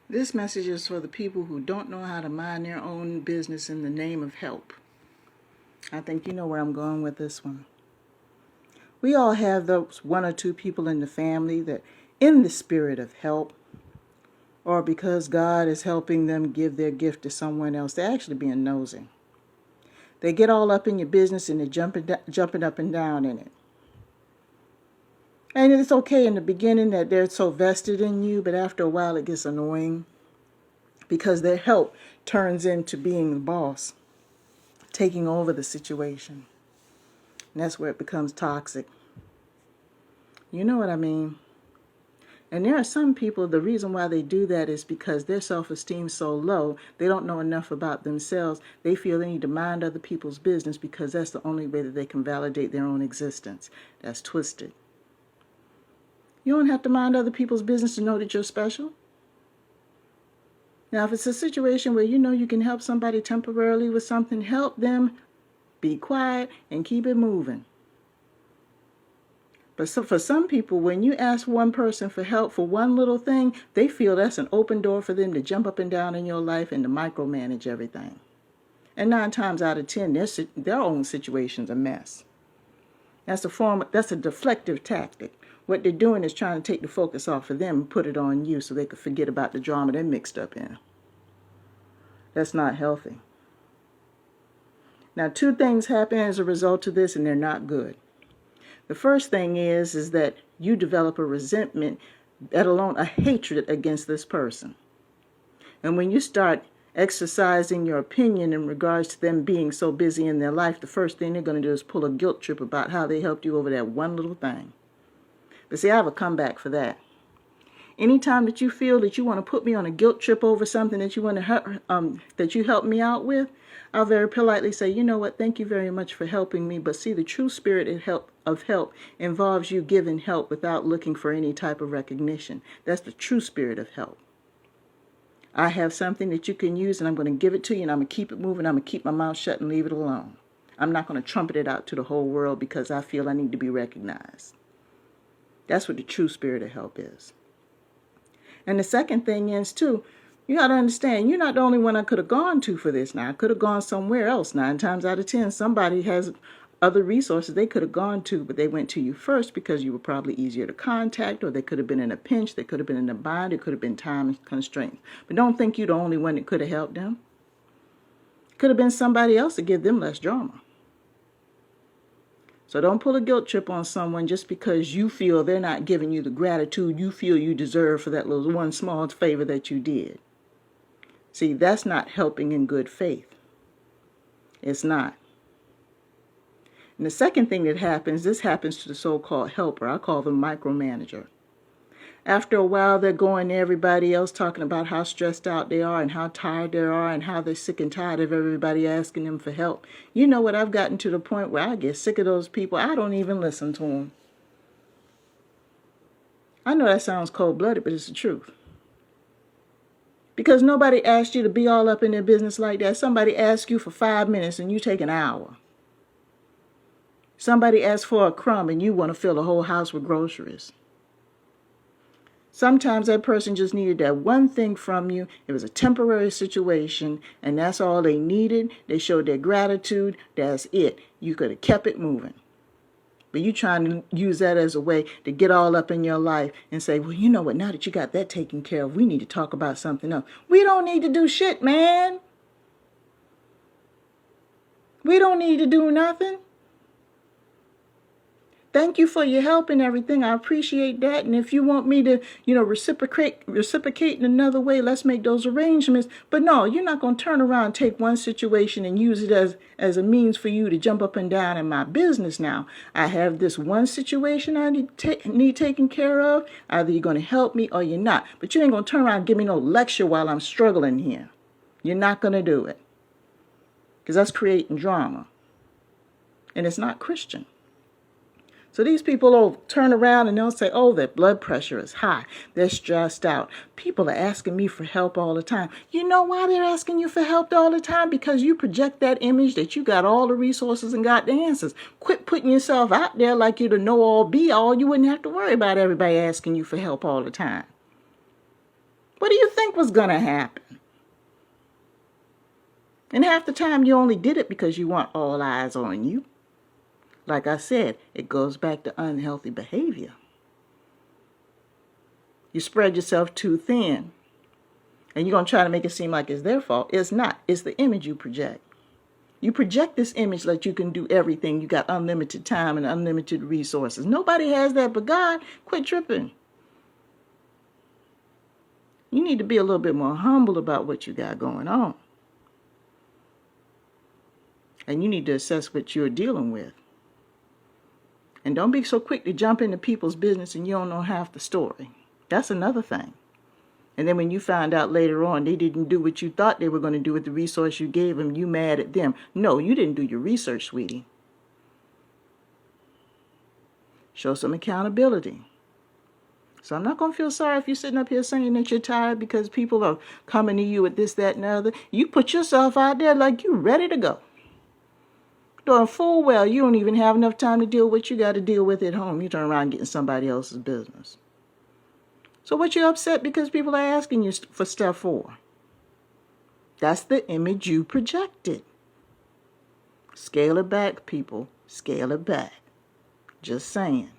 This message is for the people who don't know how to mind their own business in the name of help. I think you know where I'm going with this one. We all have those one or two people in the family that, in the spirit of help, or because God is helping them give their gift to someone else, they're actually being nosy. They get all up in your business and they're jumping up and down in it. And it's okay in the beginning that they're so vested in you, but after a while it gets annoying because their help turns into being the boss, taking over the situation. And that's where it becomes toxic. You know what I mean? And there are some people, the reason why they do that is because their self-esteem is so low, they don't know enough about themselves. They feel they need to mind other people's business because that's the only way that they can validate their own existence. That's twisted. You don't have to mind other people's business to know that you're special. Now, if it's a situation where you know you can help somebody temporarily with something, help them, be quiet, and keep it moving. But for some people, when you ask one person for help for one little thing, they feel that's an open door for them to jump up and down in your life and to micromanage everything. And 9 times out of 10, their own situation's a mess. That's a deflective tactic. What they're doing is trying to take the focus off of them and put it on you so they could forget about the drama they're mixed up in. That's not healthy. Now, 2 things happen as a result of this, and they're not good. The first thing is that you develop a resentment, let alone a hatred against this person. And when you start exercising your opinion in regards to them being so busy in their life, the first thing they're going to do is pull a guilt trip about how they helped you over that one little thing. But see, I have a comeback for that. Anytime that you feel that you want to put me on a guilt trip over something that you want to that you help me out with, I'll very politely say, you know what, thank you very much for helping me. But see, the true spirit of help involves you giving help without looking for any type of recognition. That's the true spirit of help. I have something that you can use, and I'm going to give it to you, and I'm going to keep it moving. I'm going to keep my mouth shut and leave it alone. I'm not going to trumpet it out to the whole world because I feel I need to be recognized. That's what the true spirit of help is. And the second thing is, too, you got to understand, you're not the only one I could have gone to for this now. I could have gone somewhere else. 9 times out of 10, somebody has other resources they could have gone to, but they went to you first because you were probably easier to contact, or they could have been in a pinch, they could have been in a bind, it could have been time constraints. But don't think you're the only one that could have helped them. It could have been somebody else to give them less drama. So don't pull a guilt trip on someone just because you feel they're not giving you the gratitude you feel you deserve for that little one small favor that you did. See, that's not helping in good faith. It's not. And the second thing that happens, this happens to the so-called helper. I call them micromanager. After a while, they're going to everybody else talking about how stressed out they are and how tired they are and how they're sick and tired of everybody asking them for help. You know what? I've gotten to the point where I get sick of those people. I don't even listen to them. I know that sounds cold-blooded, but it's the truth. Because nobody asked you to be all up in their business like that. Somebody asked you for 5 minutes and you take an hour. Somebody asked for a crumb and you want to fill the whole house with groceries. Sometimes that person just needed that one thing from you. It was a temporary situation, and that's all they needed. They showed their gratitude. That's it. You could have kept it moving. But you trying to use that as a way to get all up in your life and say, well, you know what, now that you got that taken care of, we need to talk about something else. We don't need to do shit, man. We don't need to do nothing. Thank you for your help and everything. I appreciate that. And if you want me to, reciprocate in another way, let's make those arrangements. But no, you're not going to turn around and take one situation and use it as a means for you to jump up and down in my business now. I have this one situation I need taken care of. Either you're going to help me or you're not. But you ain't going to turn around and give me no lecture while I'm struggling here. You're not going to do it. Because that's creating drama. And it's not Christian. So these people will turn around and they'll say, oh, their blood pressure is high. They're stressed out. People are asking me for help all the time. You know why they're asking you for help all the time? Because you project that image that you got all the resources and got the answers. Quit putting yourself out there like you're the know-all, be-all. You wouldn't have to worry about everybody asking you for help all the time. What do you think was going to happen? And half the time you only did it because you want all eyes on you. Like I said, it goes back to unhealthy behavior. You spread yourself too thin. And you're going to try to make it seem like it's their fault. It's not. It's the image you project. You project this image that you can do everything. You got unlimited time and unlimited resources. Nobody has that but God. Quit tripping. You need to be a little bit more humble about what you got going on. And you need to assess what you're dealing with. And don't be so quick to jump into people's business and you don't know half the story. That's another thing. And then when you find out later on they didn't do what you thought they were going to do with the resource you gave them, you mad at them. No, you didn't do your research, sweetie. Show some accountability. So I'm not going to feel sorry if you're sitting up here saying that you're tired because people are coming to you with this, that, and the other. You put yourself out there like you're ready to go. Doing full well, you don't even have enough time to deal with what you got to deal with at home. You turn around getting somebody else's business. So what you upset because people are asking you for stuff for? That's the image you projected. Scale it back, people. Scale it back. Just saying.